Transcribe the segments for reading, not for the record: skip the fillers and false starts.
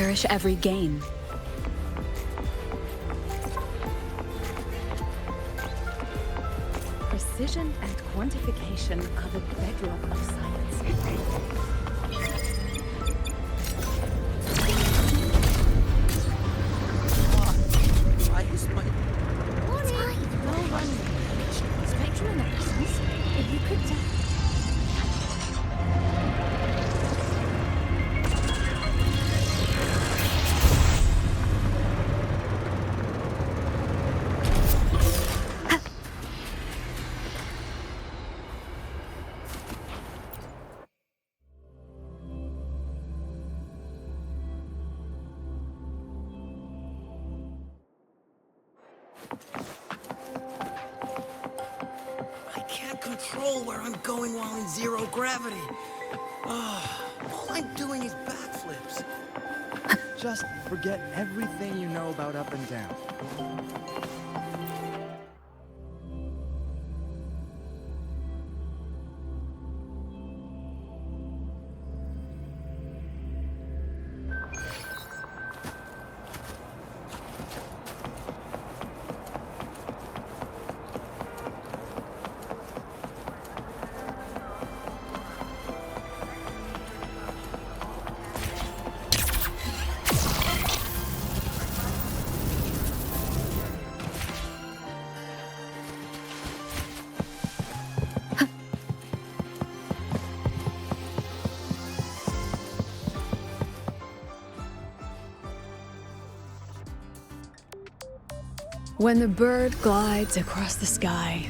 cherish every gain. Precision and quantification are the bedrock of science. I used my... No one. Spectral analysis. If you could tell. I can't control where I'm going while in zero gravity. All I'm doing is backflips. Just forget everything you know about up and down. When the bird glides across the sky.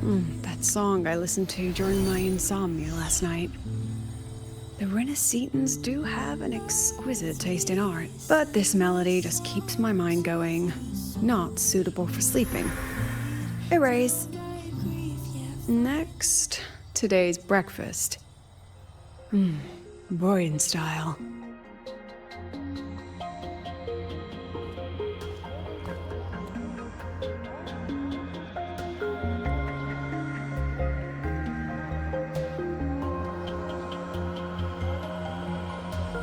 That song I listened to during my insomnia last night. The Renaissance do have an exquisite taste in art, but this melody just keeps my mind going. Not suitable for sleeping. Erase. Next, today's breakfast. Boyan style.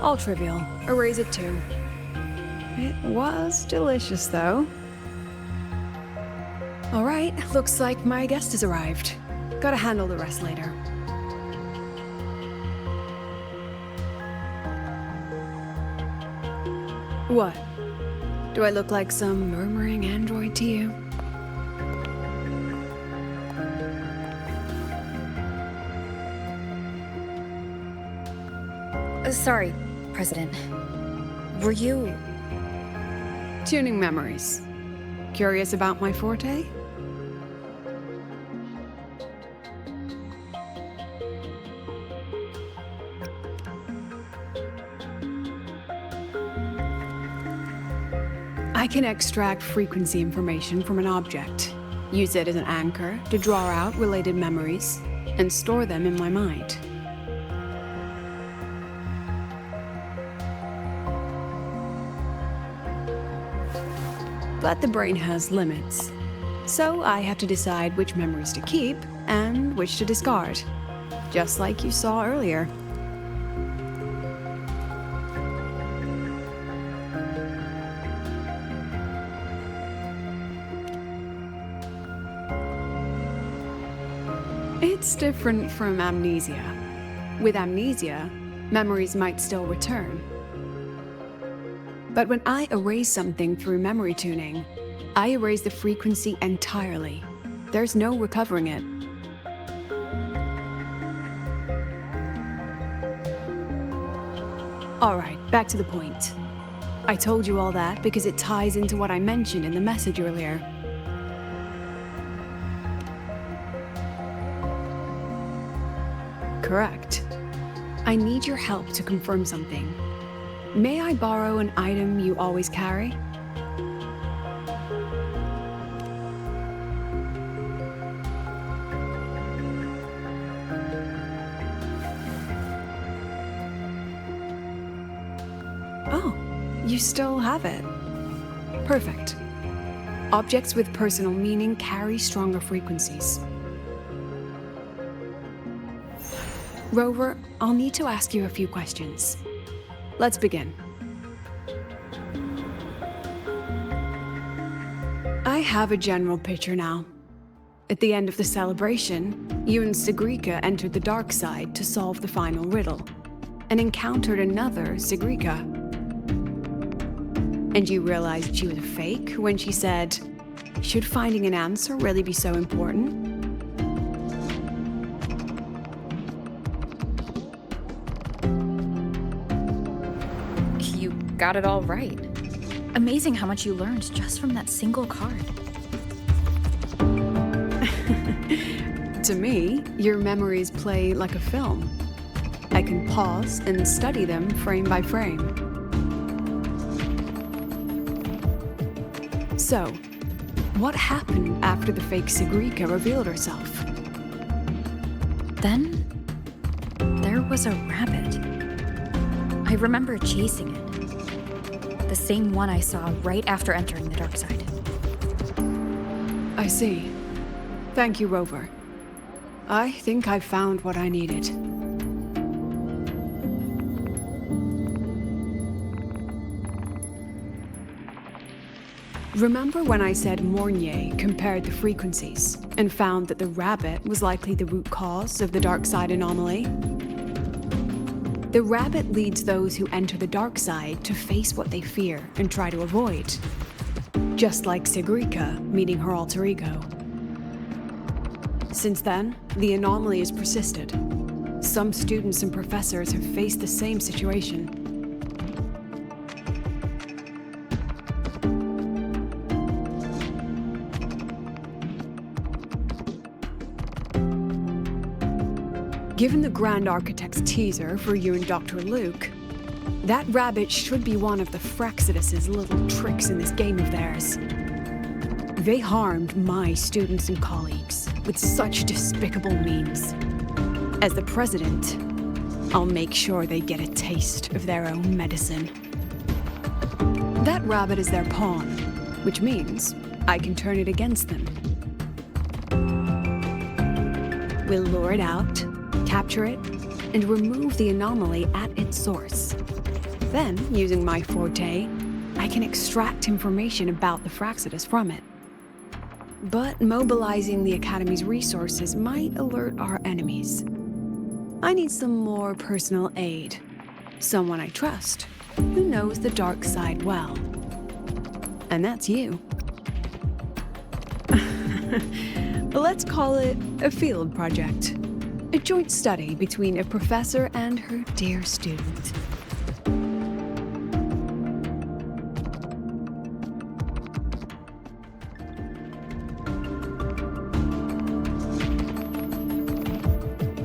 All trivial. Erase it too. It was delicious, though. Alright, looks like my guest has arrived. Gotta handle the rest later. What? Do I look like some murmuring android to you? Sorry, President. Were you... Tuning memories. Curious about my forte? I can extract frequency information from an object, use it as an anchor to draw out related memories, and store them in my mind. But the brain has limits, so I have to decide which memories to keep and which to discard, just like you saw earlier. It's different from amnesia. With amnesia, memories might still return. But when I erase something through memory tuning, I erase the frequency entirely. There's no recovering it. Alright, back to the point. I told you all that because it ties into what I mentioned in the message earlier. Correct. I need your help to confirm something. May I borrow an item you always carry? Oh, you still have it. Perfect. Objects with personal meaning carry stronger frequencies. Rover, I'll need to ask you a few questions. Let's begin. I have a general picture now. At the end of the celebration, you and Segrika entered the dark side to solve the final riddle, and encountered another Segrika. And you realized she was a fake when she said, "Should finding an answer really be so important?" You got it all right. Amazing how much you learned just from that single card. To me, your memories play like a film. I can pause and study them frame by frame. So, what happened after the fake Segrika revealed herself? Then, there was a rabbit. I remember chasing it. The same one I saw right after entering the dark side. I see. Thank you, Rover. I think I found what I needed. Remember when I said Mornier compared the frequencies and found that the rabbit was likely the root cause of the dark side anomaly? The rabbit leads those who enter the dark side to face what they fear and try to avoid. Just like Segrika meeting her alter ego. Since then, the anomaly has persisted. Some students and professors have faced the same situation. Given the Grand Architect's teaser for you and Dr. Luke, that rabbit should be one of the Fraxidus' little tricks in this game of theirs. They harmed my students and colleagues with such despicable means. As the president, I'll make sure they get a taste of their own medicine. That rabbit is their pawn, which means I can turn it against them. We'll lure it out, capture it, and remove the anomaly at its source. Then, using my forte, I can extract information about the Fraxidus from it. But mobilizing the Academy's resources might alert our enemies. I need some more personal aid. Someone I trust, who knows the dark side well. And that's you. Let's call it a field project. A joint study between a professor and her dear student.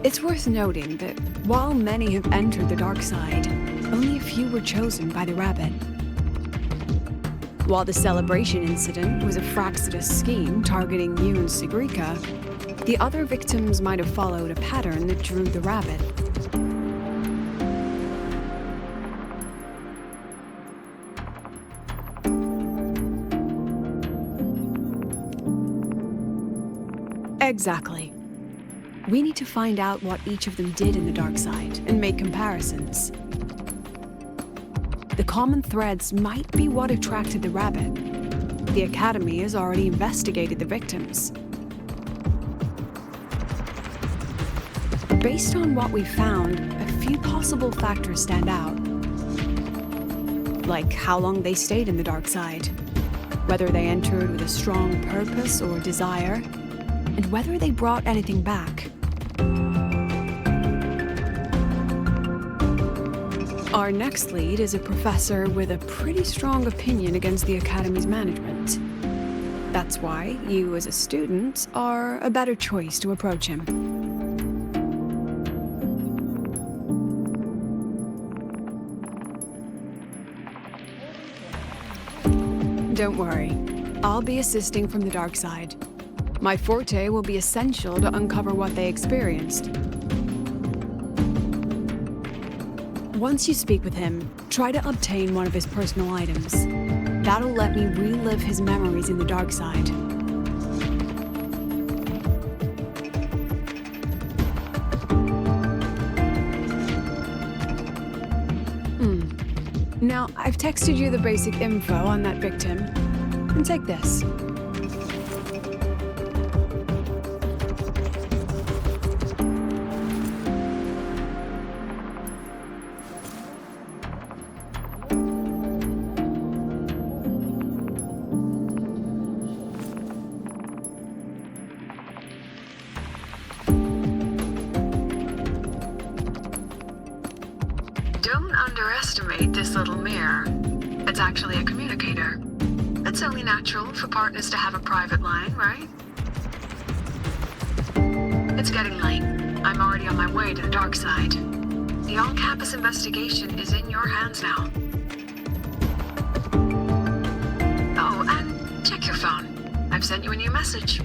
It's worth noting that while many have entered the dark side, only a few were chosen by the rabbit. While the celebration incident was a Fraxidus scheme targeting you and Segrika, the other victims might have followed a pattern that drew the rabbit. Exactly. We need to find out what each of them did in the dark side and make comparisons. The common threads might be what attracted the rabbit. The Academy has already investigated the victims. Based on what we found, a few possible factors stand out. Like how long they stayed in the dark side, whether they entered with a strong purpose or desire, and whether they brought anything back. Our next lead is a professor with a pretty strong opinion against the Academy's management. That's why you as a student are a better choice to approach him. Don't worry, I'll be assisting from the dark side. My forte will be essential to uncover what they experienced. Once you speak with him, try to obtain one of his personal items. That'll let me relive his memories in the dark side. Now, I've texted you the basic info on that victim. And take this. Don't underestimate this little mirror. It's actually a communicator. It's only natural for partners to have a private line, right? It's getting late. I'm already on my way to the dark side. The on-campus investigation is in your hands now. Oh, and check your phone. I've sent you a new message.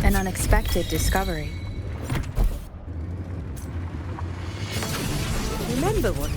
An unexpected discovery. Remember what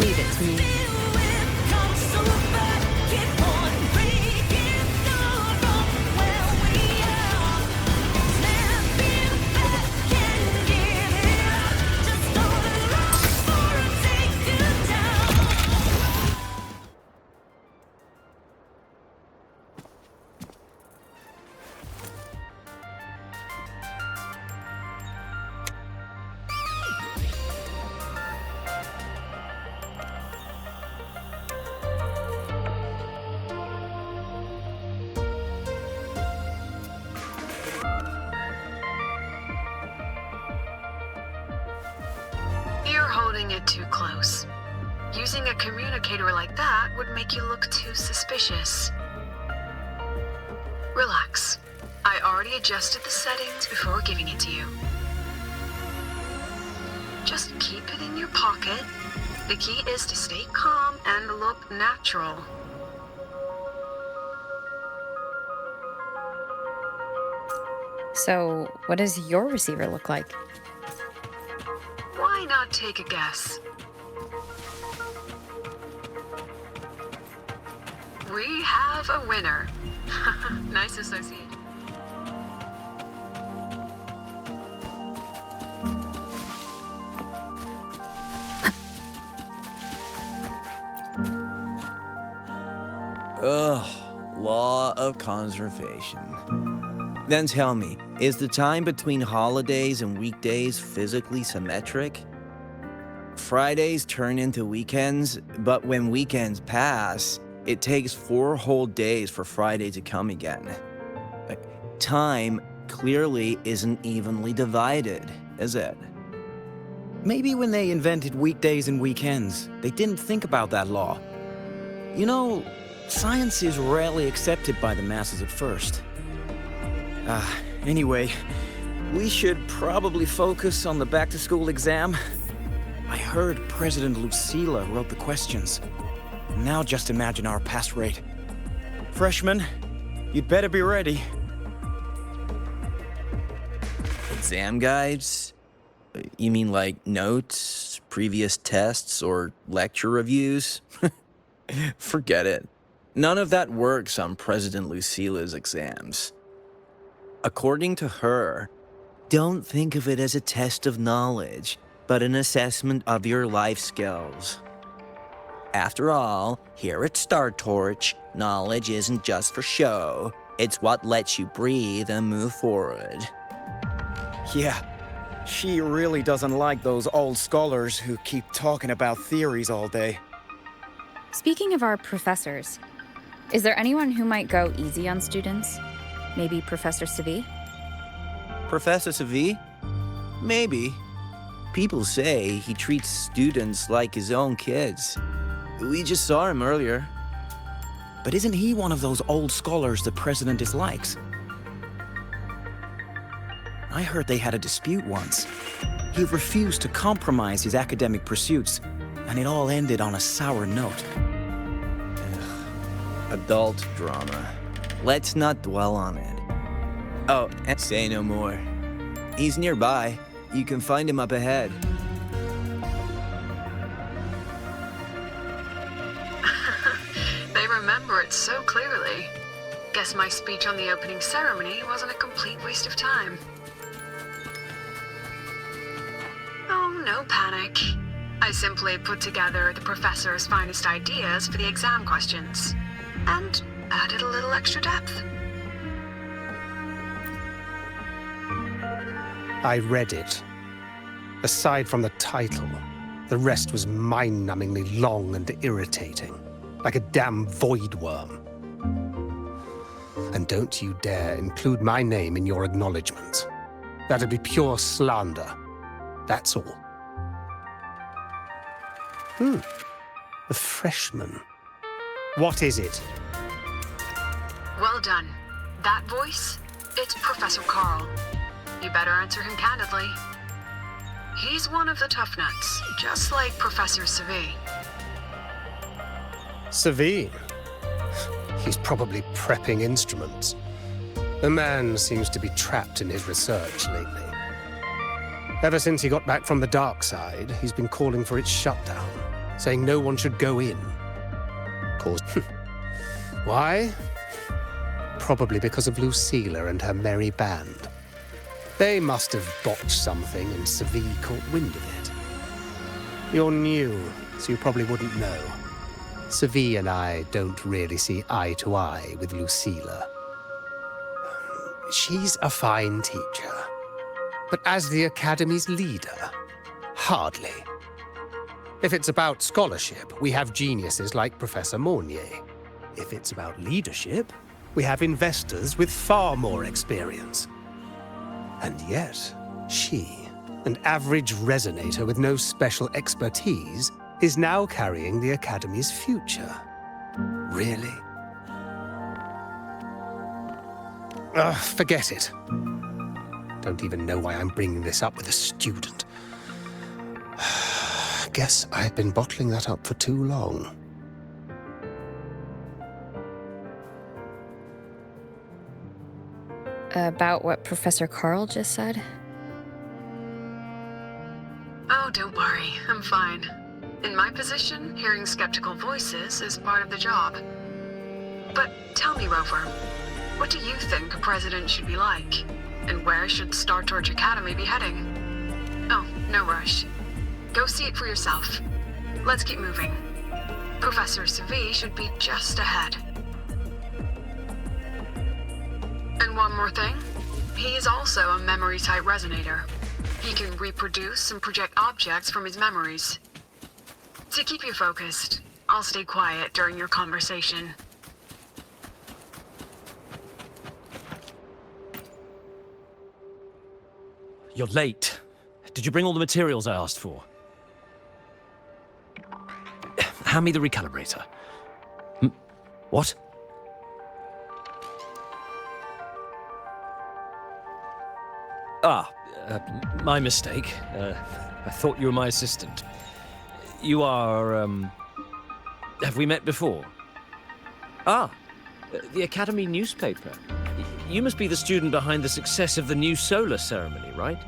Leave it to me. You're holding it too close. Using a communicator like that would make you look too suspicious. Relax. I already adjusted the settings before giving it to you. Just keep it in your pocket. The key is to stay calm and look natural. So, what does your receiver look like? Why not take a guess? We have a winner. Nice associate. Ugh, law of conservation. Then tell me, is the time between holidays and weekdays physically symmetric? Fridays turn into weekends, but when weekends pass, it takes 4 whole days for Friday to come again. Time clearly isn't evenly divided, is it? Maybe when they invented weekdays and weekends, they didn't think about that law. You know, science is rarely accepted by the masses at first. Anyway, we should probably focus on the back-to-school exam. I heard President Lucila wrote the questions. Now just imagine our pass rate. Freshmen, you'd better be ready. Exam guides? You mean like notes, previous tests, or lecture reviews? Forget it. None of that works on President Lucila's exams. According to her, don't think of it as a test of knowledge, but an assessment of your life skills. After all, here at Star Torch, knowledge isn't just for show. It's what lets you breathe and move forward. Yeah, she really doesn't like those old scholars who keep talking about theories all day. Speaking of our professors, is there anyone who might go easy on students? Maybe Professor Segue? Professor Segue? Maybe. People say he treats students like his own kids. We just saw him earlier. But isn't he one of those old scholars the president dislikes? I heard they had a dispute once. He refused to compromise his academic pursuits, and it all ended on a sour note. Adult drama. Let's not dwell on it. Oh, and say no more. He's nearby. You can find him up ahead. They remember it so clearly. Guess my speech on the opening ceremony wasn't a complete waste of time. Oh, no panic. I simply put together the professor's finest ideas for the exam questions, and added a little extra depth. I read it. Aside from the title, the rest was mind-numbingly long and irritating, like a damn void worm. And don't you dare include my name in your acknowledgements. That'd be pure slander. That's all. A freshman. What is it? Well done. That voice? It's Professor Carl. You better answer him candidly. He's one of the tough nuts, just like Professor Segue. Segue? He's probably prepping instruments. The man seems to be trapped in his research lately. Ever since he got back from the dark side, he's been calling for its shutdown, saying no one should go in. Caused... Why? Probably because of Lucila and her merry band. They must have botched something and Segue caught wind of it. You're new, so you probably wouldn't know. Segue and I don't really see eye to eye with Lucila. She's a fine teacher. But as the Academy's leader, hardly. If it's about scholarship, we have geniuses like Professor Mornier. If it's about leadership, we have investors with far more experience. And yet, she, an average resonator with no special expertise, is now carrying the Academy's future. Really? Forget it. Don't even know why I'm bringing this up with a student. Guess I've been bottling that up for too long. About what Professor Carl just said? Oh, don't worry. I'm fine. In my position, hearing skeptical voices is part of the job. But tell me, Rover, what do you think a president should be like? And where should Star Torch Academy be heading? Oh, no rush. Go see it for yourself. Let's keep moving. Professor Segue should be just ahead. And one more thing. He's also a memory-type resonator. He can reproduce and project objects from his memories. To keep you focused, I'll stay quiet during your conversation. You're late. Did you bring all the materials I asked for? Hand me the recalibrator. What? My mistake. I thought you were my assistant. You are, have we met before? The Academy newspaper. You must be the student behind the success of the new solar ceremony, right?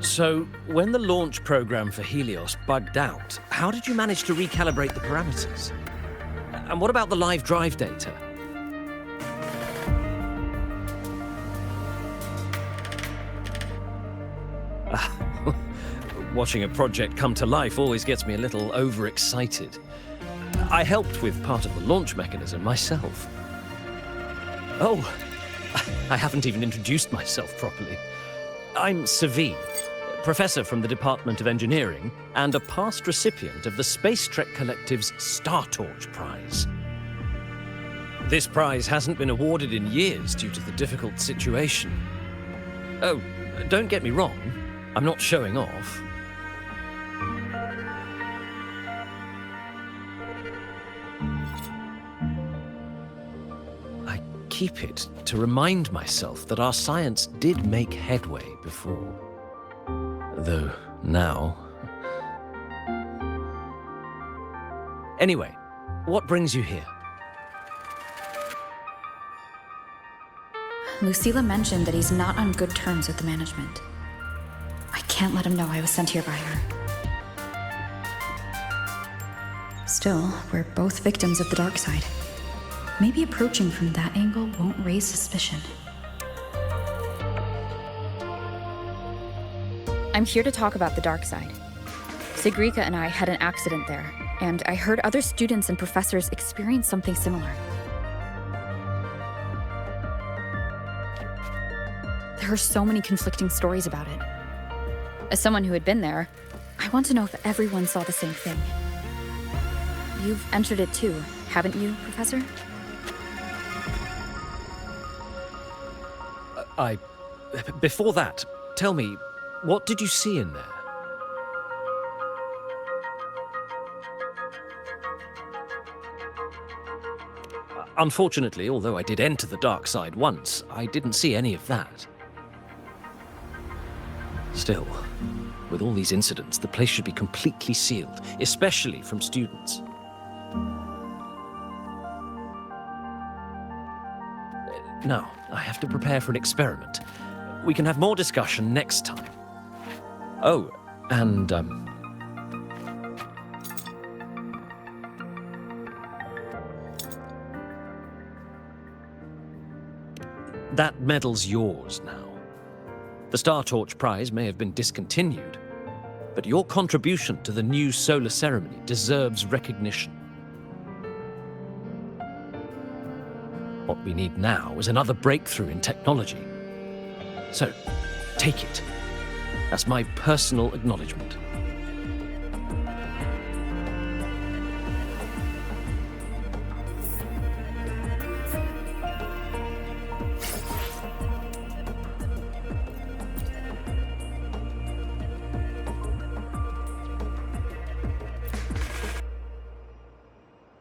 So, when the launch program for Helios bugged out, how did you manage to recalibrate the parameters? And what about the live drive data? Watching a project come to life always gets me a little overexcited. I helped with part of the launch mechanism myself. Oh, I haven't even introduced myself properly. I'm Segue, professor from the Department of Engineering and a past recipient of the Space Trek Collective's Star Torch Prize. This prize hasn't been awarded in years due to the difficult situation. Oh, don't get me wrong, I'm not showing off. I keep it to remind myself that our science did make headway before. Though now... Anyway, what brings you here? Lucilla mentioned that he's not on good terms with the management. I can't let him know I was sent here by her. Still, we're both victims of the dark side. Maybe approaching from that angle won't raise suspicion. I'm here to talk about the dark side. Sigrika and I had an accident there, and I heard other students and professors experience something similar. There are so many conflicting stories about it. As someone who had been there, I want to know if everyone saw the same thing. You've entered it too, haven't you, Professor? Before that, tell me, what did you see in there? Unfortunately, although I did enter the dark side once, I didn't see any of that. Still, with all these incidents, the place should be completely sealed, especially from students. Now, I have to prepare for an experiment. We can have more discussion next time. Oh, and, that medal's yours now. The Star Torch Prize may have been discontinued, but your contribution to the new solar ceremony deserves recognition. What we need now is another breakthrough in technology. So, take it. That's my personal acknowledgement.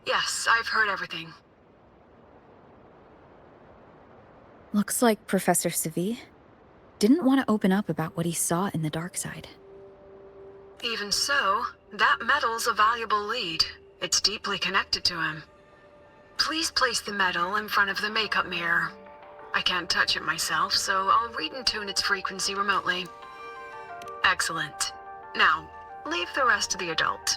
Yes, I've heard everything. Looks like Professor Segue didn't want to open up about what he saw in the dark side. Even so, that medal's a valuable lead. It's deeply connected to him. Please place the medal in front of the makeup mirror. I can't touch it myself, so I'll read and tune its frequency remotely. Excellent. Now, leave the rest to the adult.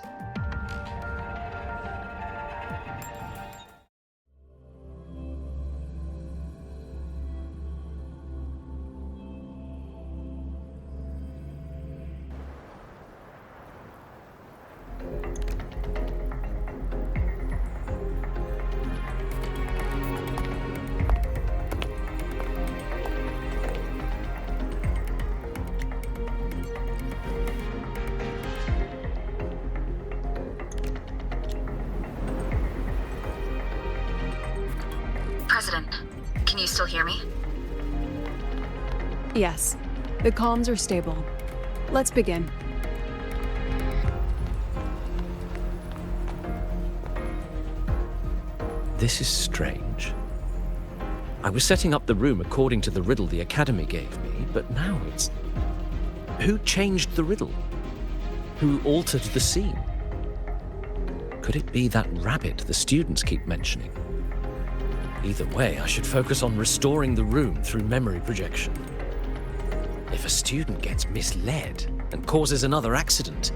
President, can you still hear me? Yes, the comms are stable. Let's begin. This is strange. I was setting up the room according to the riddle the Academy gave me, but now it's... Who changed the riddle? Who altered the scene? Could it be that rabbit the students keep mentioning? Either way, I should focus on restoring the room through memory projection. If a student gets misled and causes another accident,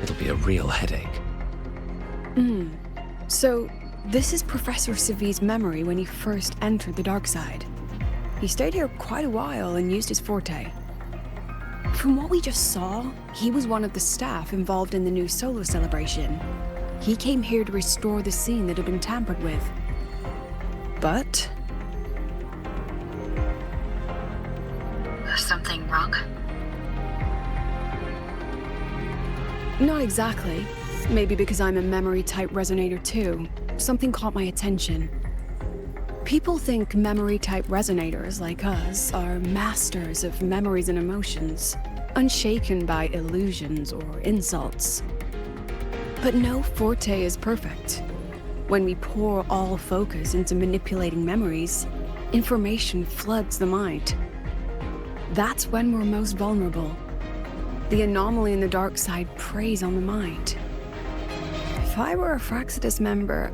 it'll be a real headache. So, this is Professor Segue's memory when he first entered the dark side. He stayed here quite a while and used his forte. From what we just saw, he was one of the staff involved in the new solo celebration. He came here to restore the scene that had been tampered with. But Something wrong? not exactly. Maybe because I'm a memory-type resonator too. Something caught my attention. People think memory-type resonators like us are masters of memories and emotions, unshaken by illusions or insults. But no forte is perfect. When we pour all focus into manipulating memories, information floods the mind. That's when we're most vulnerable. The anomaly in the dark side preys on the mind. If I were a Fraxidus member,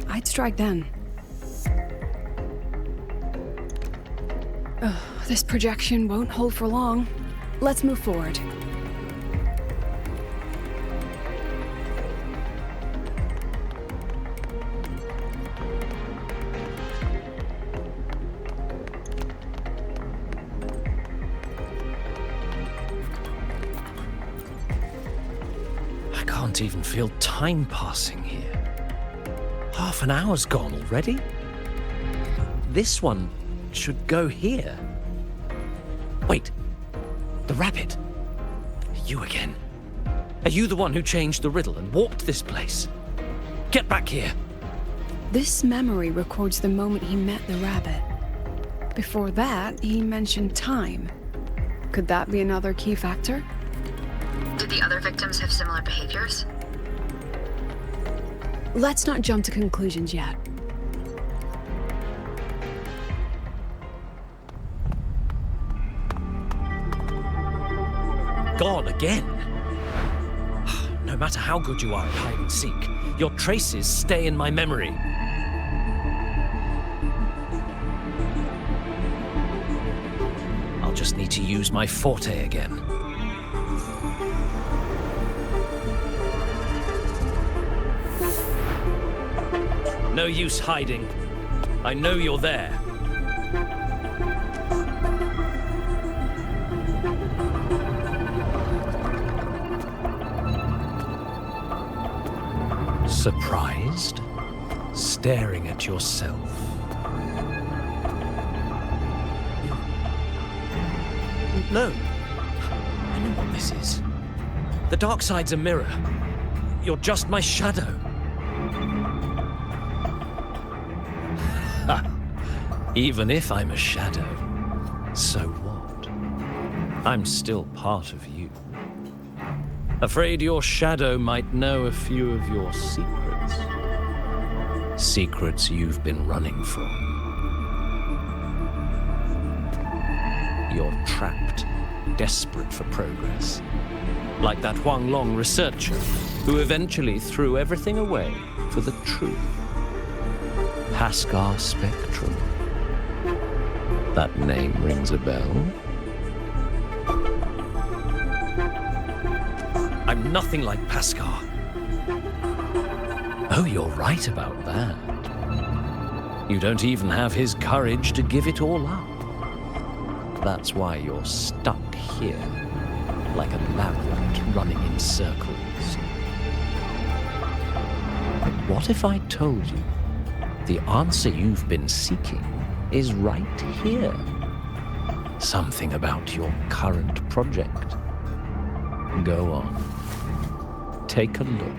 I'd strike then. This projection won't hold for long. Let's move forward. I can't even feel time passing here. Half an hour's gone already? This one should go here. Wait, the rabbit. You again. Are you the one who changed the riddle and walked this place? Get back here. This memory records the moment he met the rabbit. Before that, he mentioned time. Could that be another key factor? Did the other victims have similar behaviors? Let's not jump to conclusions yet. Gone again. No matter how good you are at hide and seek, your traces stay in my memory. I'll just need to use my forte again. No use hiding. I know you're there. Surprised? Staring at yourself. No. I know what this is. The dark side's a mirror. You're just my shadow. Even if I'm a shadow, so what? I'm still part of you. Afraid your shadow might know a few of your secrets. Secrets you've been running from. You're trapped, desperate for progress. Like that Huang Long researcher who eventually threw everything away for the truth. Haskar Spectrum. That name rings a bell. I'm nothing like Paskar. Oh, you're right about that. You don't even have his courage to give it all up. That's why you're stuck here, like a labyrinth running in circles. But what if I told you the answer you've been seeking is right here? Something about your current project. Go on. Take a look.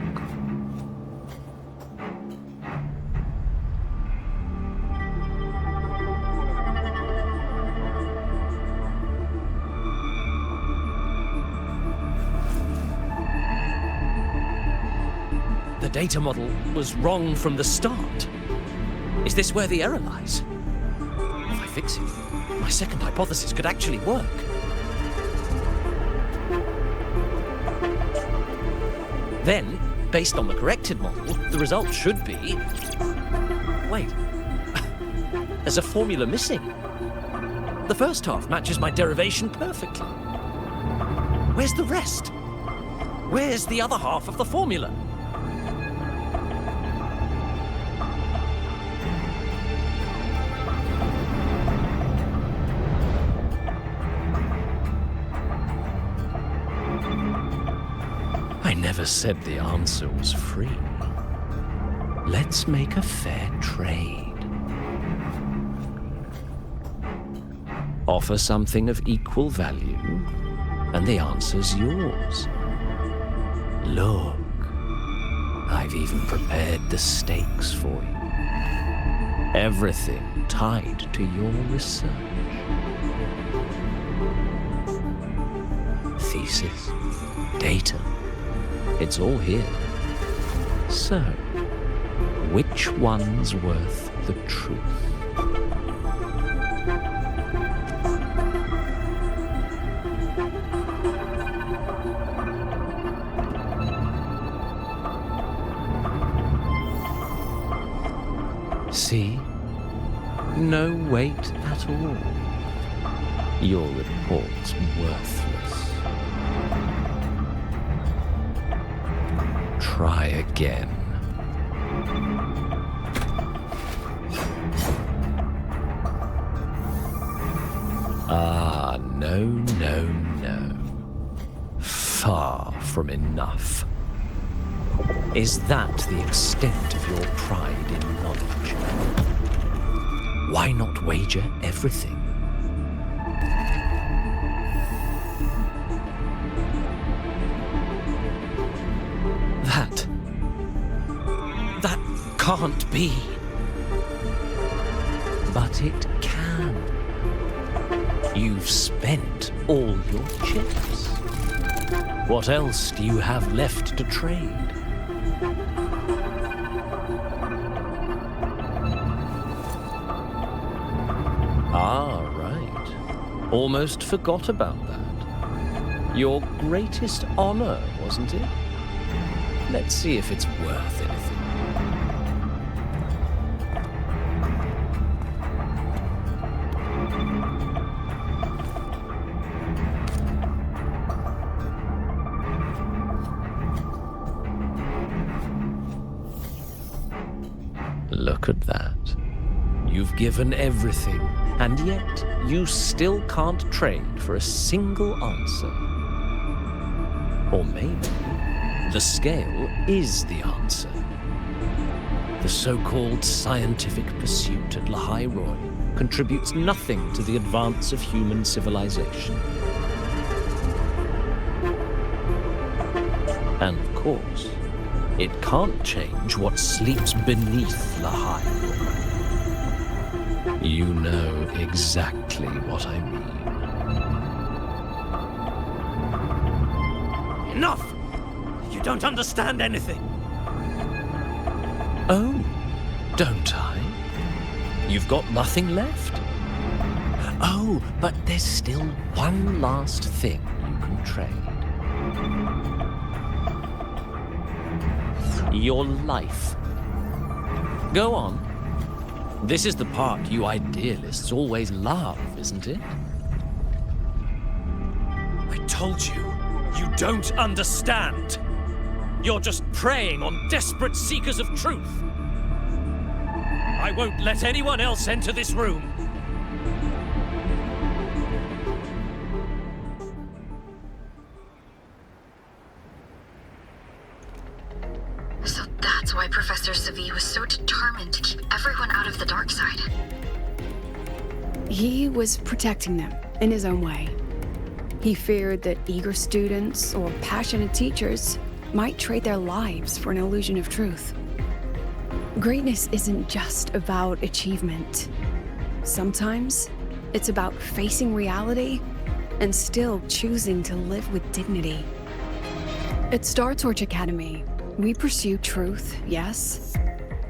The data model was wrong from the start. Is this where the error lies? If I fix it, my second hypothesis could actually work. Then, based on the corrected model, the result should be... Wait. There's a formula missing. The first half matches my derivation perfectly. Where's the rest? Where's the other half of the formula? I never said the answer was free. Let's make a fair trade. Offer something of equal value, and the answer's yours. Look, I've even prepared the stakes for you. Everything tied to your research. Thesis, data, it's all here. So, which one's worth the truth? See? No weight at all. Your report's worthless. Try again. Ah, no, no, no. Far from enough. Is that the extent of your pride in knowledge? Why not wager everything? That can't be. But it can. You've spent all your chips. What else do you have left to trade? Ah, right. Almost forgot about that. Your greatest honor, wasn't it? Let's see if it's worth anything. Look at that. You've given everything, and yet you still can't trade for a single answer. Or maybe the scale is the answer. The so-called scientific pursuit at Lahai Roy contributes nothing to the advance of human civilization. And of course, it can't change what sleeps beneath Lahai Roy. You know exactly what I mean. Enough! You don't understand anything. Oh, don't I? You've got nothing left? Oh, but there's still one last thing you can trade. Your life. Go on. This is the part you idealists always love, isn't it? I told you, you don't understand. You're just preying on desperate seekers of truth. I won't let anyone else enter this room. So that's why Professor Segue was so determined to keep everyone out of the dark side. He was protecting them in his own way. He feared that eager students or passionate teachers might trade their lives for an illusion of truth. Greatness isn't just about achievement. Sometimes it's about facing reality and still choosing to live with dignity. At Star Torch Academy, we pursue truth, yes,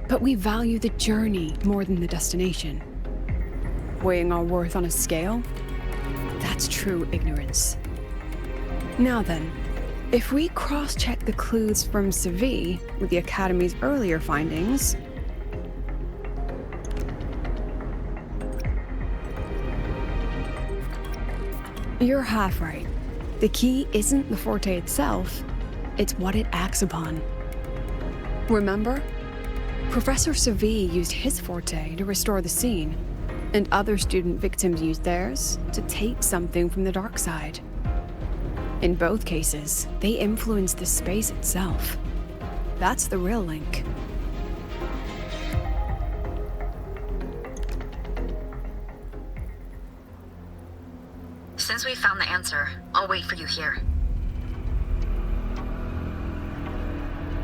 but we value the journey more than the destination. Weighing our worth on a scale? That's true ignorance. Now then, if we cross-check the clues from Segue with the Academy's earlier findings, you're half right. The key isn't the forte itself, it's what it acts upon. Remember? Professor Segue used his forte to restore the scene, and other student victims used theirs to take something from the dark side. In both cases, they influenced the space itself. That's the real link. Since we found the answer, I'll wait for you here.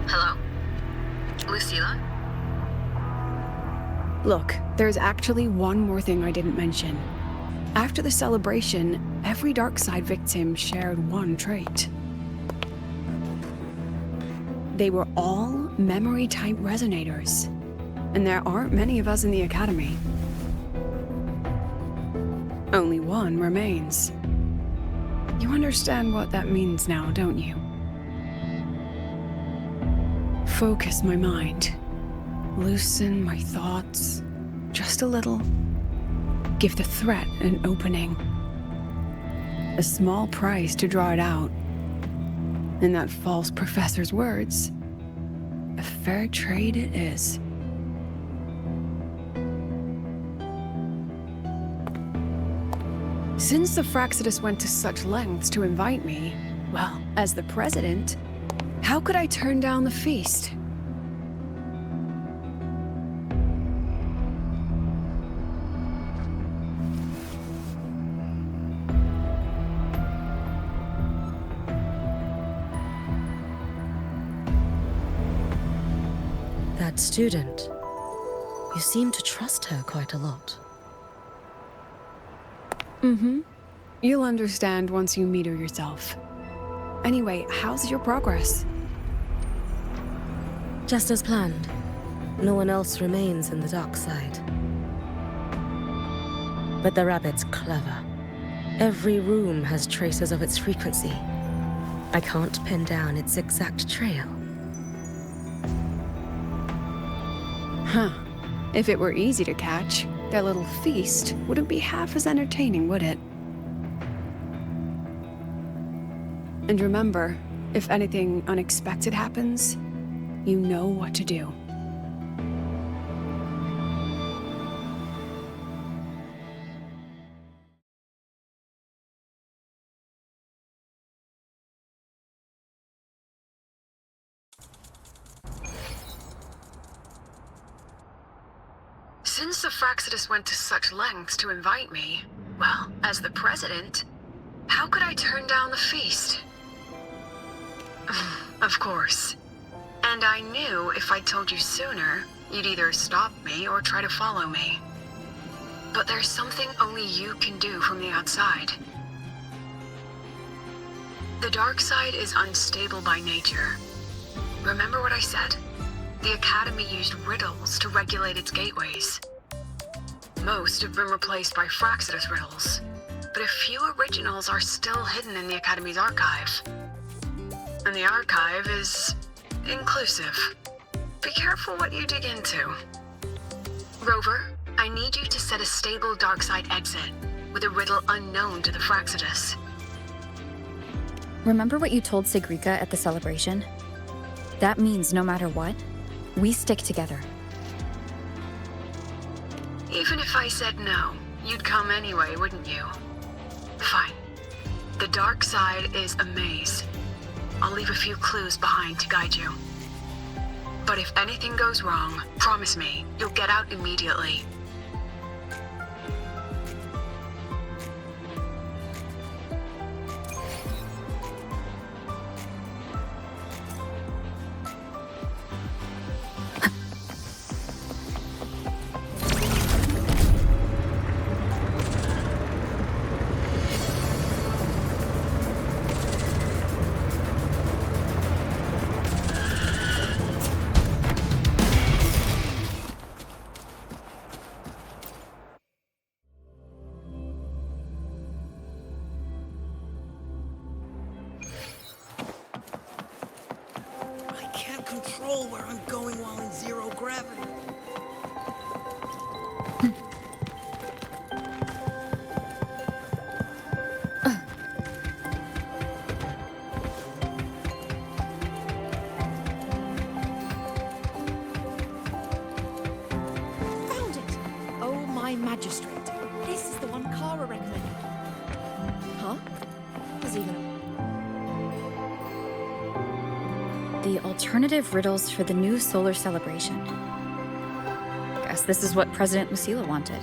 Hello? Lucilla? Look, there's actually one more thing I didn't mention. After the celebration, every Darkside victim shared one trait. They were all memory-type resonators, and there aren't many of us in the Academy. Only one remains. You understand what that means now, don't you? Focus my mind. Loosen my thoughts, just a little. Give the threat an opening. A small price to draw it out. In that false professor's words, a fair trade it is. Since the Fraxidus went to such lengths to invite me, well, as the president, how could I turn down the feast? That student. You seem to trust her quite a lot. Mm-hmm. You'll understand once you meet her yourself. Anyway, how's your progress? Just as planned. No one else remains in the dark side. But the rabbit's clever. Every room has traces of its frequency. I can't pin down its exact trail. Huh. If it were easy to catch, their little feast wouldn't be half as entertaining, would it? And remember, if anything unexpected happens, you know what to do. Since the Fraxidus went to such lengths to invite me, well, as the president, how could I turn down the feast? Of course. And I knew if I told you sooner, you'd either stop me or try to follow me. But there's something only you can do from the outside. The dark side is unstable by nature. Remember what I said? The Academy used riddles to regulate its gateways. Most have been replaced by Fraxidus riddles, but a few originals are still hidden in the Academy's archive. And the archive is inclusive. Be careful what you dig into. Rover, I need you to set a stable darkside exit with a riddle unknown to the Fraxidus. Remember what you told Segrika at the celebration? That means no matter what, we stick together. Even if I said no, you'd come anyway, wouldn't you? Fine. The dark side is a maze. I'll leave a few clues behind to guide you. But if anything goes wrong, promise me, you'll get out immediately. I can't control where I'm going while in zero gravity. Found it! Oh, my magistrate. This is the one Kara recommended. Huh? There's even The alternative riddles for the new solar celebration. Guess this is what President Lucila wanted.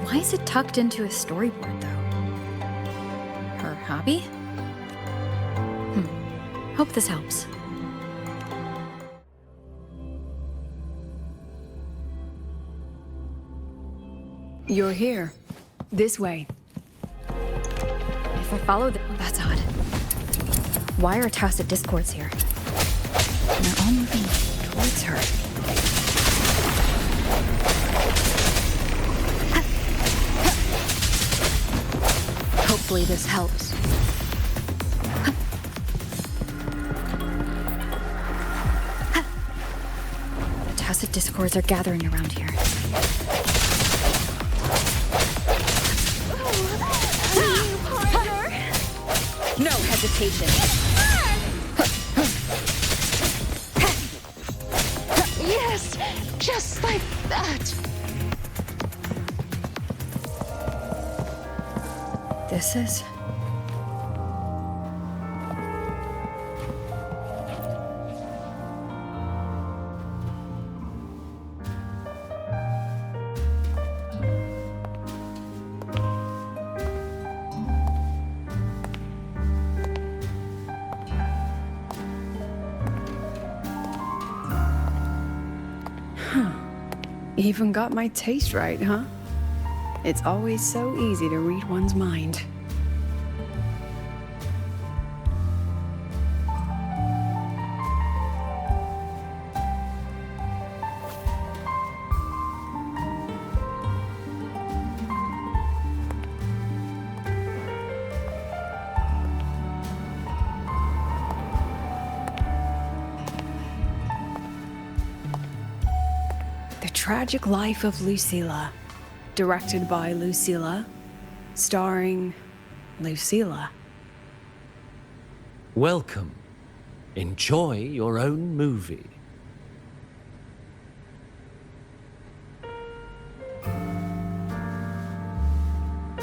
Why is it tucked into a storyboard, though? Her hobby? Hope this helps. You're here. This way. If I follow the... That's odd. Why are tacit discords here? And they're all moving towards her. Hopefully this helps. The tacit discords are gathering around here. No hesitation. Yes! Just like that! This is... Even got my taste right, huh? It's always so easy to read one's mind. The Tragic Life of Lucila, directed by Lucila, starring Lucila. Welcome. Enjoy your own movie.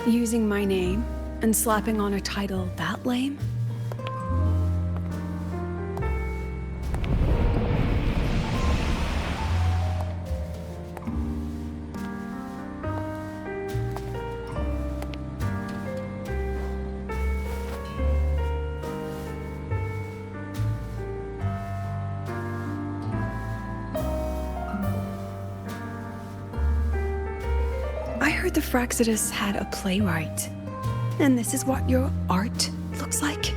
Using my name and slapping on a title that lame? I heard the Fraxidus had a playwright. And this is what your art looks like?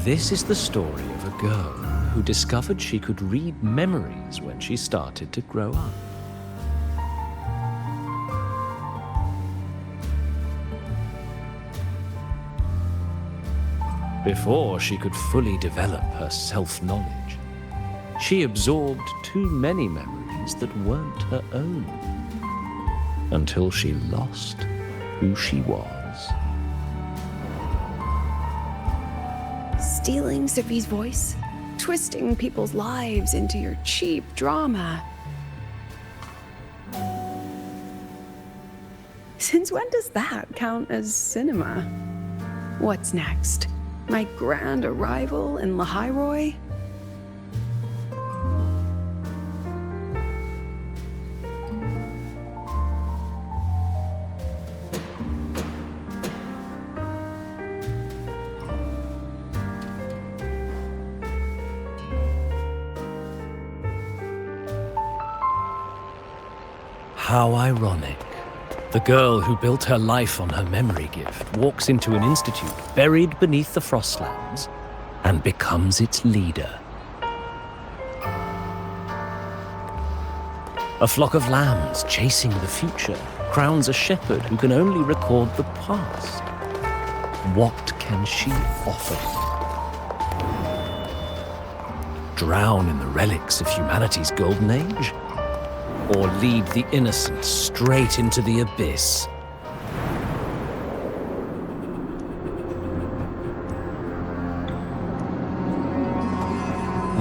This is the story of a girl who discovered she could read memories when she started to grow up. before she could fully develop her self-knowledge. She absorbed too many memories that weren't her own, until she lost who she was. Stealing Sophie's voice? Twisting people's lives into your cheap drama. Since when does that count as cinema? What's next? My grand arrival in Lahiroy? How ironic. The girl who built her life on her memory gift walks into an institute buried beneath the Frostlands and becomes its leader. A flock of lambs chasing the future crowns a shepherd who can only record the past. What can she offer? Drown in the relics of humanity's golden age? Or lead the innocent straight into the abyss?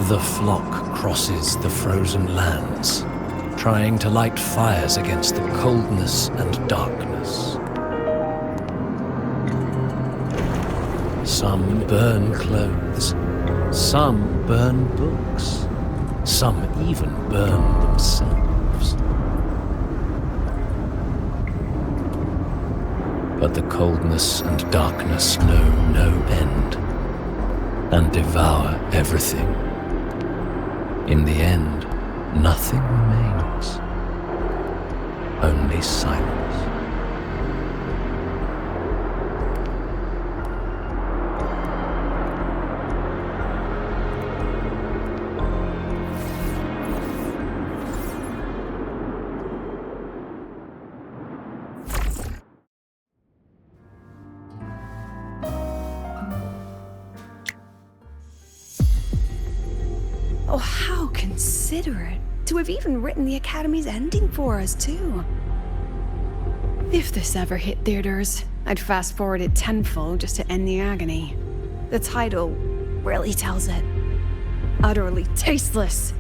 The flock crosses the frozen lands, trying to light fires against the coldness and darkness. Some burn clothes, some burn books, some even burn themselves. But the coldness and darkness know no end, and devour everything. In the end, nothing remains, only silence. Oh, how considerate to have even written the Academy's ending for us, too. If this ever hit theaters, I'd fast forward it tenfold just to end the agony. The title really tells it. Utterly tasteless.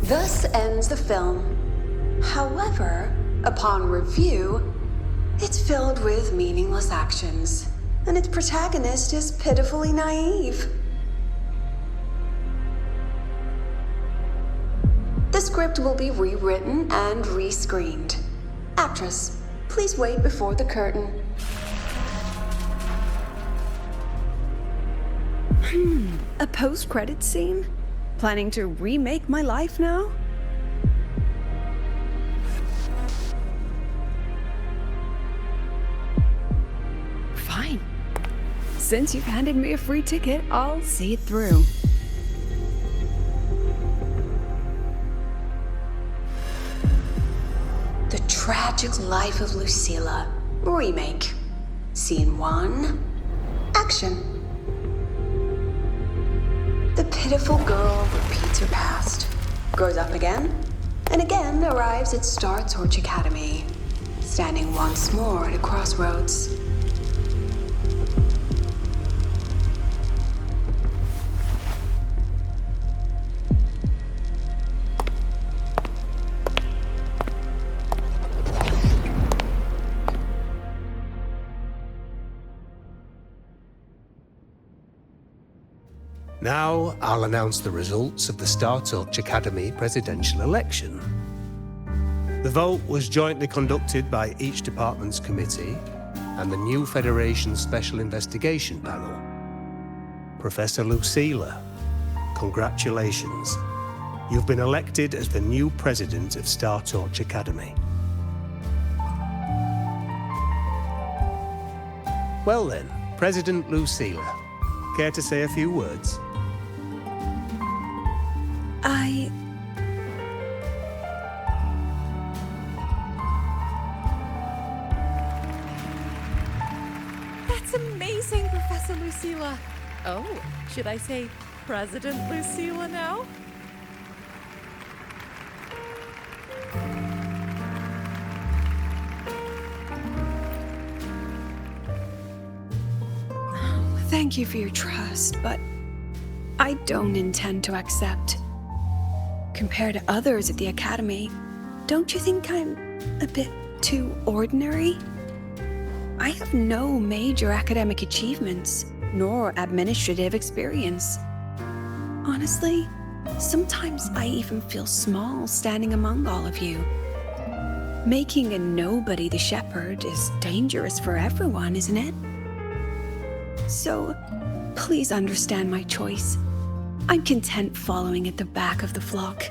Thus ends the film. However, upon review, it's filled with meaningless actions, and its protagonist is pitifully naive. The script will be rewritten and rescreened. Actress, please wait before the curtain. A post-credits scene? Planning to remake my life now? Fine. Since you've handed me a free ticket, I'll see it through. The Tragic Life of Lucilla. Remake. Scene 1. Action. The pitiful girl repeats her past, grows up again, and again arrives at Star Torch Academy, standing once more at a crossroads. Now, I'll announce the results of the Star Torch Academy presidential election. The vote was jointly conducted by each department's committee and the new Federation Special Investigation Panel. Professor Lucilla, congratulations. You've been elected as the new president of Star Torch Academy. Well then, President Lucilla, care to say a few words? That's amazing, Professor Lucilla. Oh, should I say President Lucilla now? Thank you for your trust, but I don't intend to accept. Compared to others at the Academy, don't you think I'm a bit too ordinary? I have no major academic achievements, nor administrative experience. Honestly, sometimes I even feel small standing among all of you. Making a nobody the shepherd is dangerous for everyone, isn't it? So, please understand my choice. I'm content following at the back of the flock.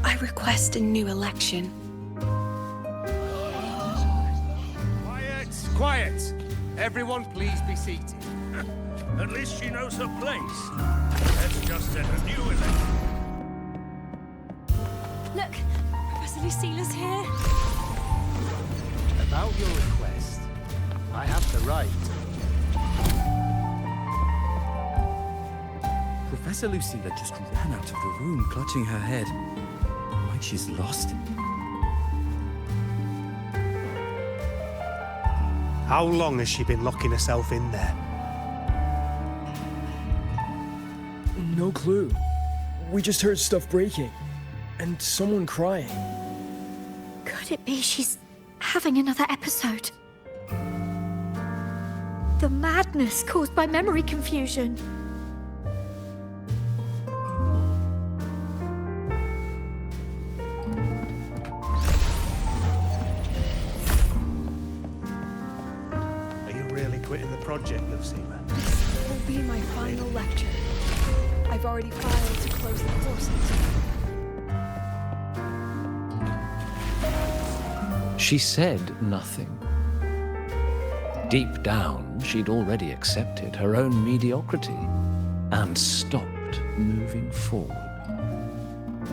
I request a new election. Quiet! Everyone please be seated. At least she knows her place. Let's just set a new election. Look, Professor Lucilla's here. About your request, I have the right. Professor Lucilla just ran out of the room, clutching her head. Like she's lost it. How long has she been locking herself in there? No clue. We just heard stuff breaking. And someone crying. Could it be she's having another episode? The madness caused by memory confusion. Quitting the project, Lucilla. This will be my final lecture. I've already filed to close the courses. She said nothing. Deep down, she'd already accepted her own mediocrity and stopped moving forward.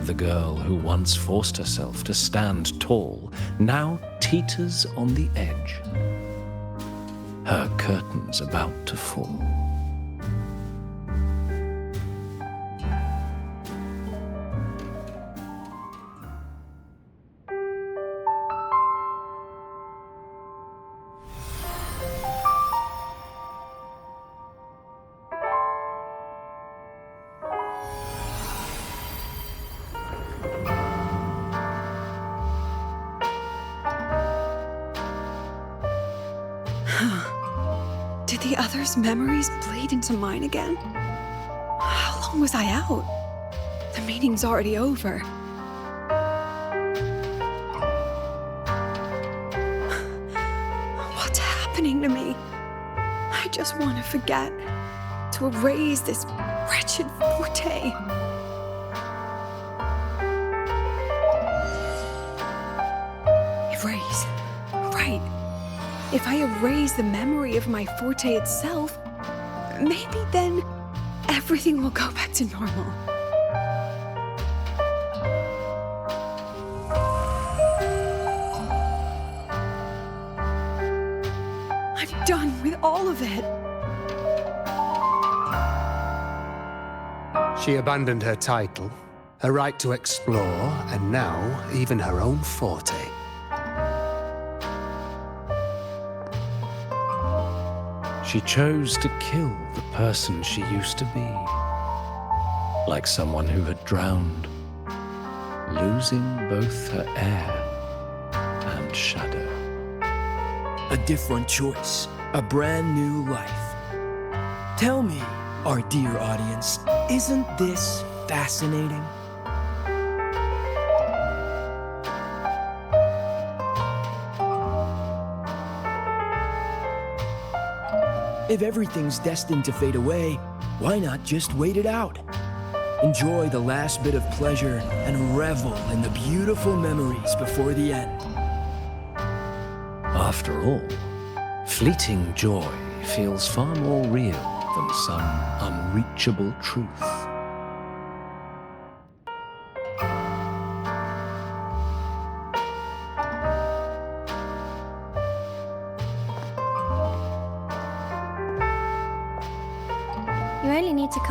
The girl who once forced herself to stand tall now teeters on the edge. Her curtains about to fall. Did the others' memories bleed into mine again? How long was I out? The meeting's already over. What's happening to me? I just want to forget, to erase this wretched forte. Erase. Right. If I erase the memory of my forte itself, maybe then everything will go back to normal. I'm done with all of it. She abandoned her title, her right to explore, and now even her own forte. She chose to kill the person she used to be. Like someone who had drowned, losing both her air and shadow. A different choice. A brand new life. Tell me, our dear audience, isn't this fascinating? If everything's destined to fade away, why not just wait it out? Enjoy the last bit of pleasure and revel in the beautiful memories before the end. After all, fleeting joy feels far more real than some unreachable truth.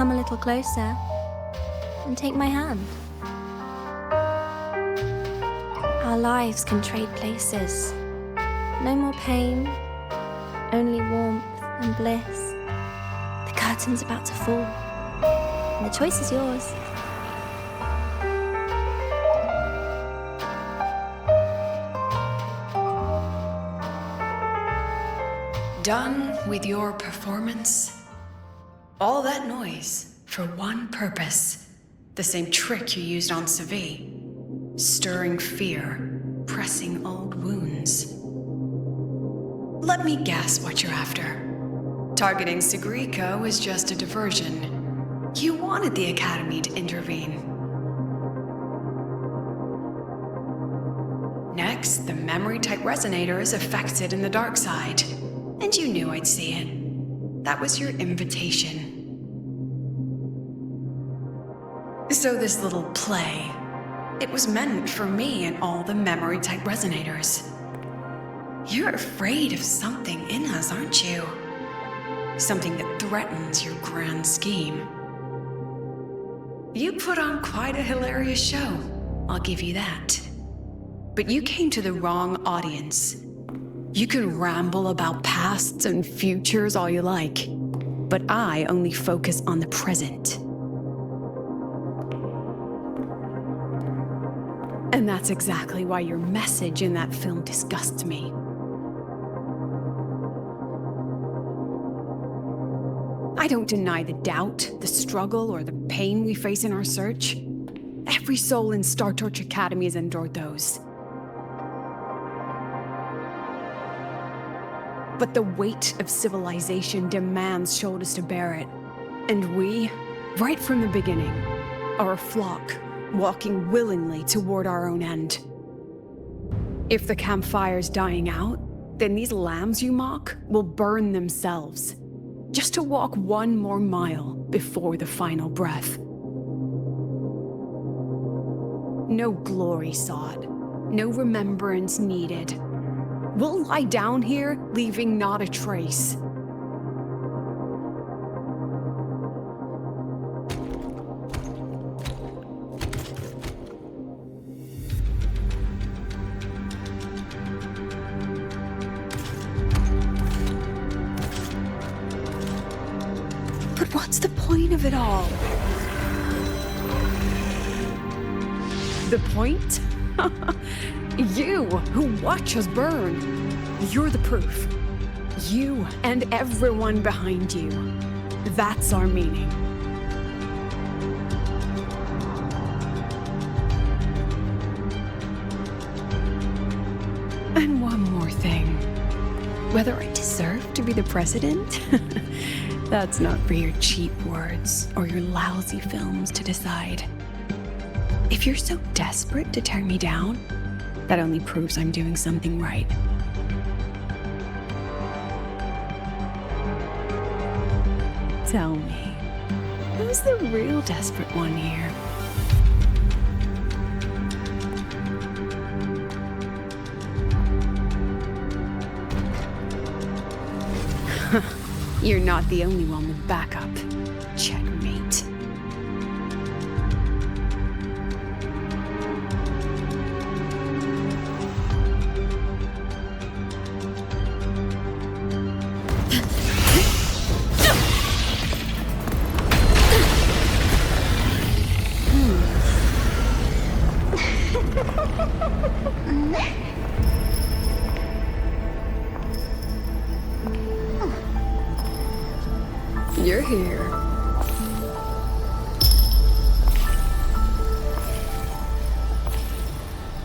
come a little closer and take my hand? Our lives can trade places. No more pain, only warmth and bliss. The curtain's about to fall, and the choice is yours. Done with your performance? All that noise for one purpose. The same trick you used on Segue. Stirring fear, pressing old wounds. Let me guess what you're after. Targeting Segue was just a diversion. You wanted the Academy to intervene. Next, the memory-type resonator is affected in the dark side. And you knew I'd see it. That was your invitation. So this little play, it was meant for me and all the memory-type resonators. You're afraid of something in us, aren't you? Something that threatens your grand scheme. You put on quite a hilarious show, I'll give you that. But you came to the wrong audience. You can ramble about pasts and futures all you like, but I only focus on the present. And that's exactly why your message in that film disgusts me. I don't deny the doubt, the struggle, or the pain we face in our search. Every soul in Star Torch Academy has endured those. But the weight of civilization demands shoulders to bear it. And we, right from the beginning, are a flock, walking willingly toward our own end. If the campfire's dying out, then these lambs you mock will burn themselves, just to walk one more mile before the final breath. No glory sought, no remembrance needed. We'll lie down here, leaving not a trace. But what's the point of it all? The point? You, who watch us burn. You're the proof. You and everyone behind you. That's our meaning. And one more thing. Whether I deserve to be the president? That's not for your cheap words or your lousy films to decide. If you're so desperate to tear me down, that only proves I'm doing something right. Tell me, who's the real desperate one here? You're not the only one with backup. Checkmate. You're here.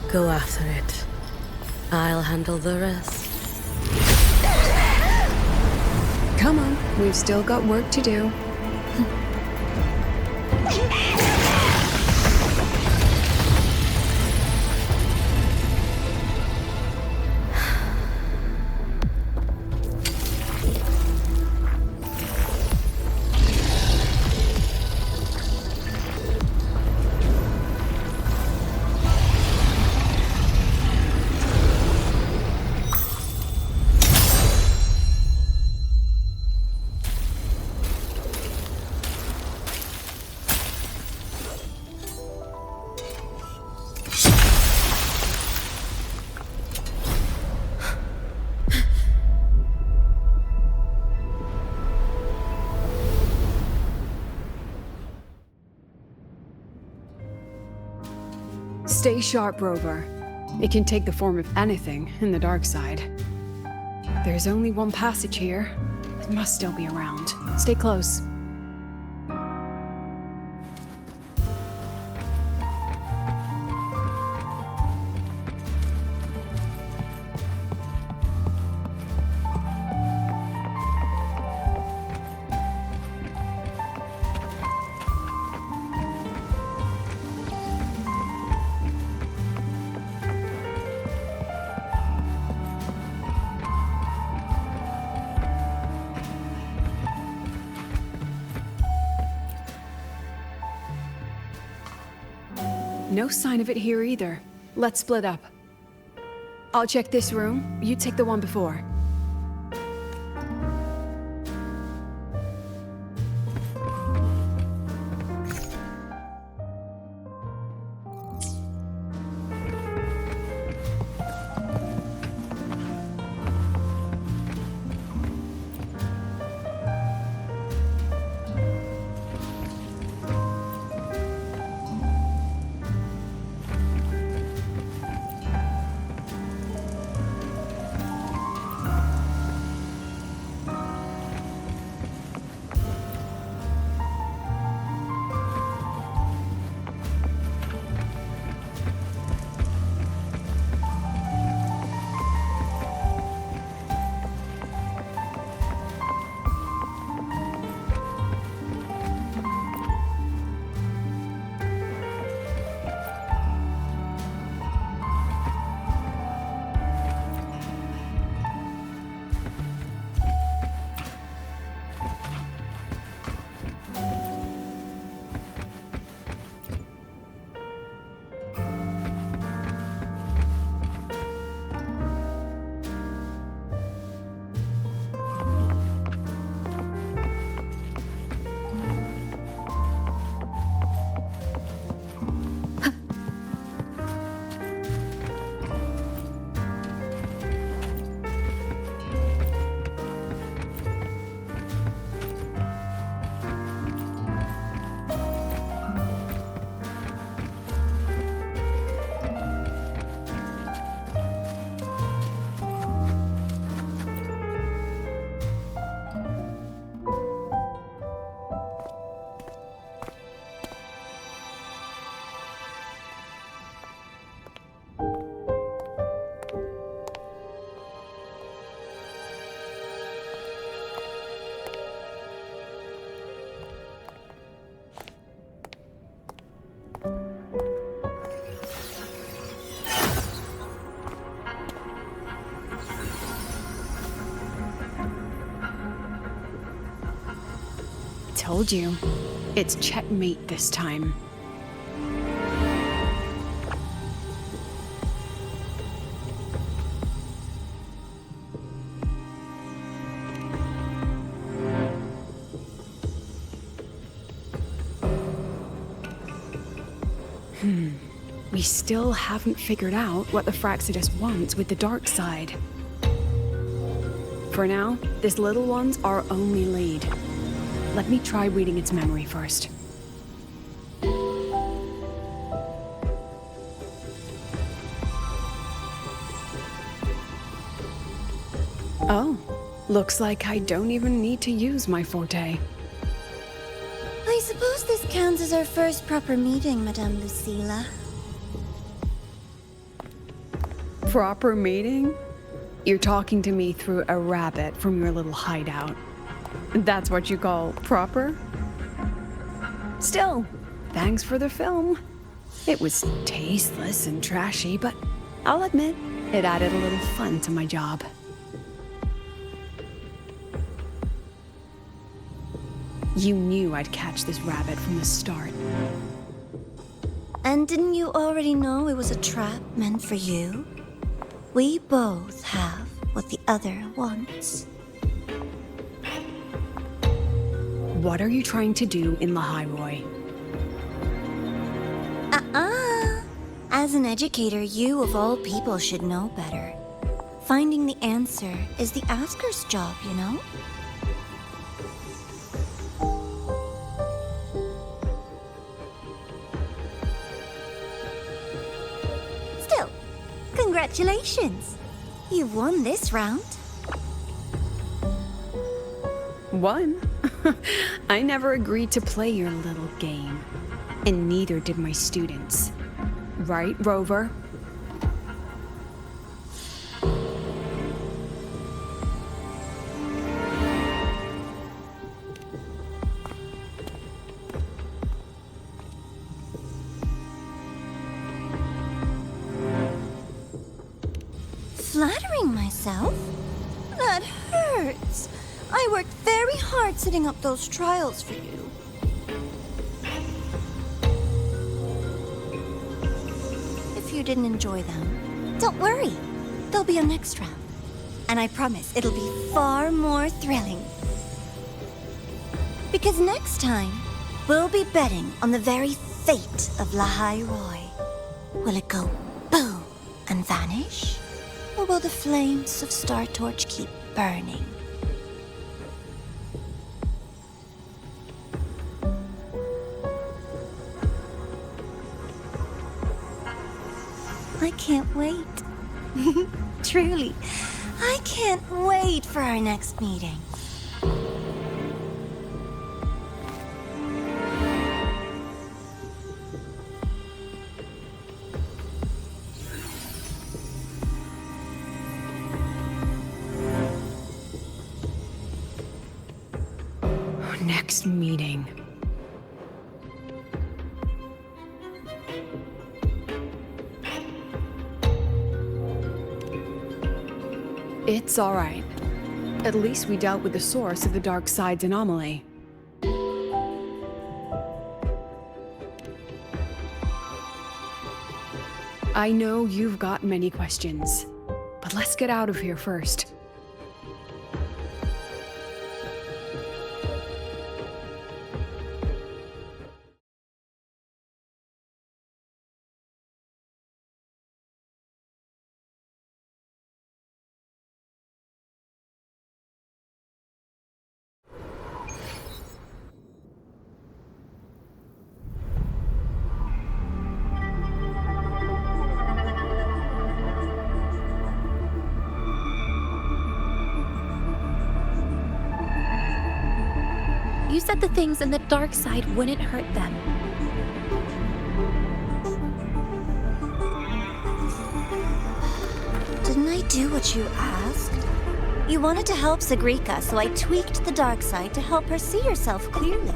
Go after it. I'll handle the rest. Come on, we've still got work to do. Stay sharp, Rover. It can take the form of anything in the dark side. There's only one passage here. It must still be around. Stay close. No sign of it here either. Let's split up. I'll check this room. You take the one before. Told you. It's checkmate this time. We still haven't figured out what the Fraxidus wants with the dark side. For now, this little one's our only lead. Let me try reading its memory first. Oh, looks like I don't even need to use my forte. I suppose this counts as our first proper meeting, Madame Lucilla. Proper meeting? You're talking to me through a rabbit from your little hideout. That's what you call proper? Still, thanks for the film. It was tasteless and trashy, but I'll admit, it added a little fun to my job. You knew I'd catch this rabbit from the start. And didn't you already know it was a trap meant for you? We both have what the other wants. What are you trying to do in Lahiroy? As an educator, you of all people should know better. Finding the answer is the asker's job, you know? Congratulations! You've won this round. Won? I never agreed to play your little game. And neither did my students. Right, Rover? Flattering myself? That hurts. I worked very hard setting up those trials for you. If you didn't enjoy them, don't worry. There'll be a next round. And I promise it'll be far more thrilling. Because next time, we'll be betting on the very fate of Lahai Roy. Will it go boom and vanish? Or will the flames of Star Torch keep burning? I can't wait. Truly, I can't wait for our next meeting. Next meeting. It's all right. At least we dealt with the source of the dark side's anomaly. I know you've got many questions, but let's get out of here first. You said the things in the dark side wouldn't hurt them. Didn't I do what you asked? You wanted to help Sagrika, so I tweaked the dark side to help her see herself clearly.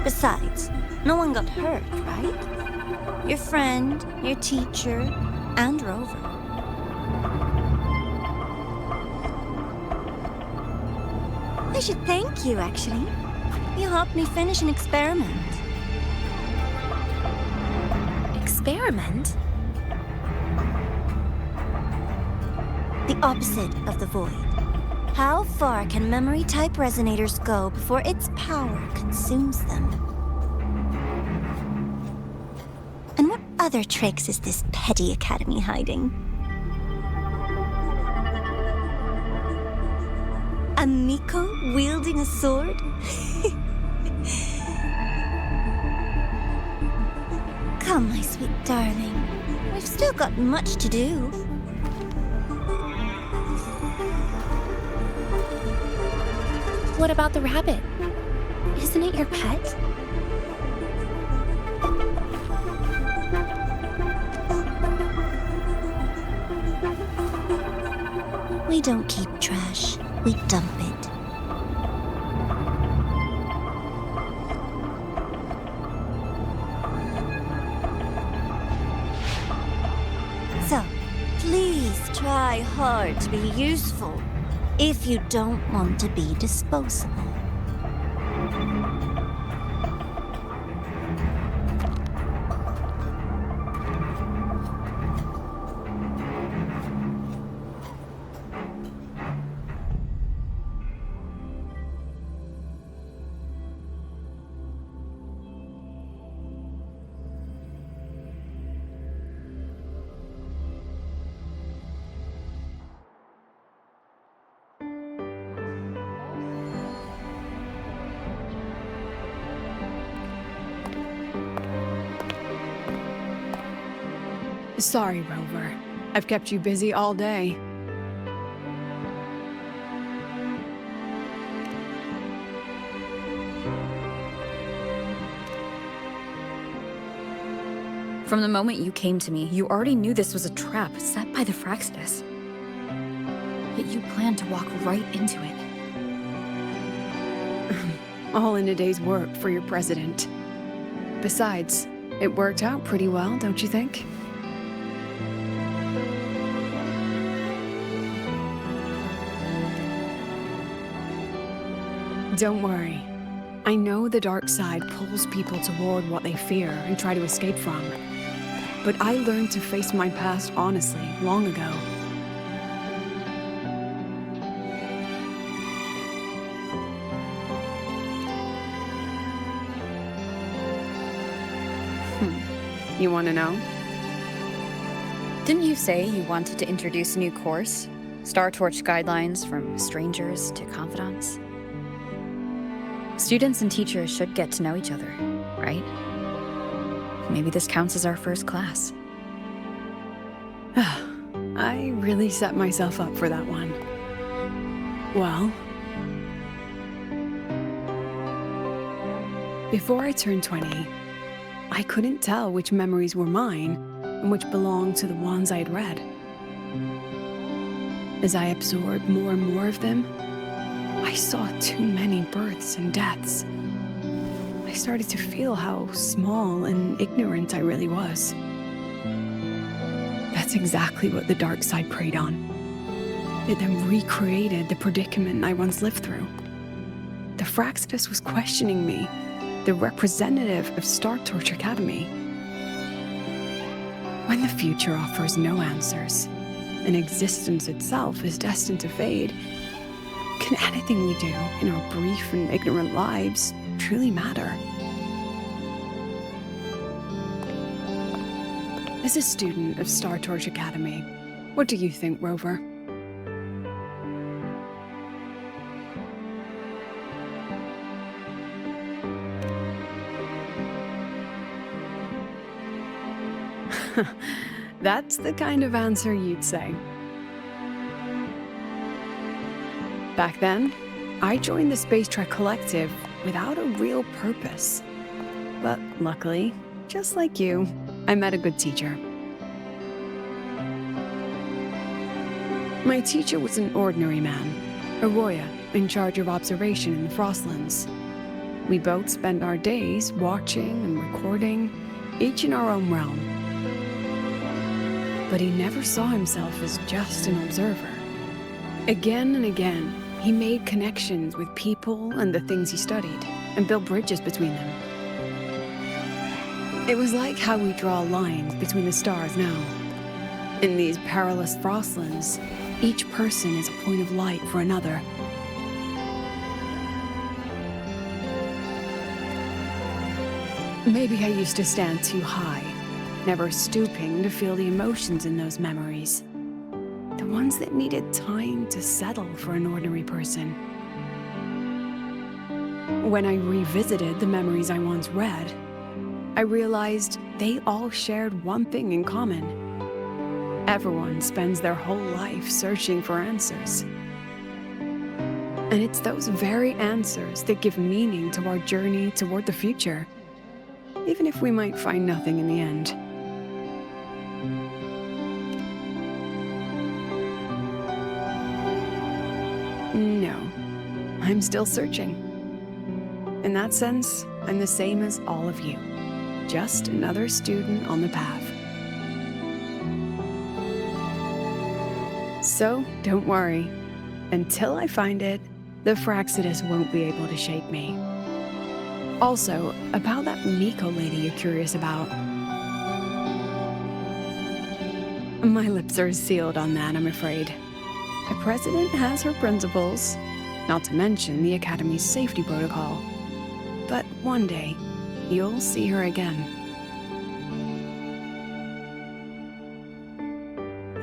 Besides, no one got hurt, right? Your friend, your teacher, and Rover. I should thank you, actually. You helped me finish an experiment. Experiment? The opposite of the void. How far can memory-type resonators go before its power consumes them? And what other tricks is this petty academy hiding? A Miko wielding a sword? Come, my sweet darling. We've still got much to do. What about the rabbit? Isn't it your pet? We don't keep trash. We dump it. So, please try hard to be useful if you don't want to be disposable. Sorry, Rover. I've kept you busy all day. From the moment you came to me, you already knew this was a trap set by the Fraxidus. Yet you planned to walk right into it. All in a day's work for your president. Besides, it worked out pretty well, don't you think? Don't worry. I know the dark side pulls people toward what they fear and try to escape from. But I learned to face my past honestly long ago. You want to know? Didn't you say you wanted to introduce a new course? Star Torch guidelines from strangers to confidants? Students and teachers should get to know each other, right? Maybe this counts as our first class. I really set myself up for that one. Well, before I turned 20, I couldn't tell which memories were mine and which belonged to the ones I'd read. As I absorbed more and more of them, I saw too many births and deaths. I started to feel how small and ignorant I really was. That's exactly what the dark side preyed on. It then recreated the predicament I once lived through. The Fraxidus was questioning me, the representative of Star Torch Academy. When the future offers no answers, and existence itself is destined to fade, can anything we do in our brief and ignorant lives truly matter? As a student of Star Torch Academy, what do you think, Rover? That's the kind of answer you'd say. Back then, I joined the Space Trek Collective without a real purpose. But luckily, just like you, I met a good teacher. My teacher was an ordinary man, Arroya, in charge of observation in the Frostlands. We both spent our days watching and recording, each in our own realm. But he never saw himself as just an observer. Again and again, he made connections with people and the things he studied, and built bridges between them. It was like how we draw lines between the stars now. In these perilous Frostlands, each person is a point of light for another. Maybe I used to stand too high, never stooping to feel the emotions in those memories. The ones that needed time to settle for an ordinary person. When I revisited the memories I once read, I realized they all shared one thing in common. Everyone spends their whole life searching for answers. And it's those very answers that give meaning to our journey toward the future, even if we might find nothing in the end. No, I'm still searching. In that sense, I'm the same as all of you. Just another student on the path. So, don't worry. Until I find it, the Fraxidus won't be able to shake me. Also, about that Miko lady you're curious about. My lips are sealed on that, I'm afraid. The president has her principles, not to mention the Academy's safety protocol. But one day, you'll see her again.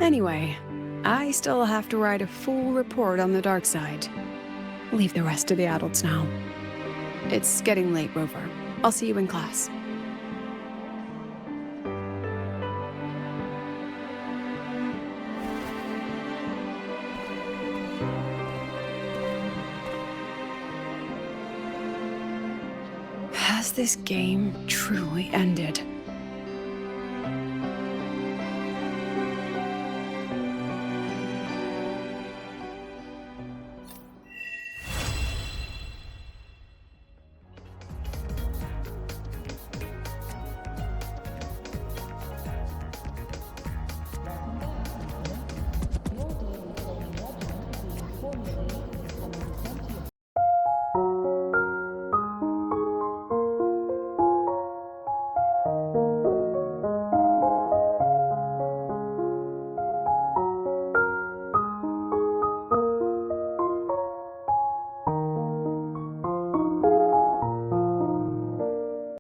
Anyway, I still have to write a full report on the dark side. Leave the rest to the adults now. It's getting late, Rover. I'll see you in class. Has this game truly ended?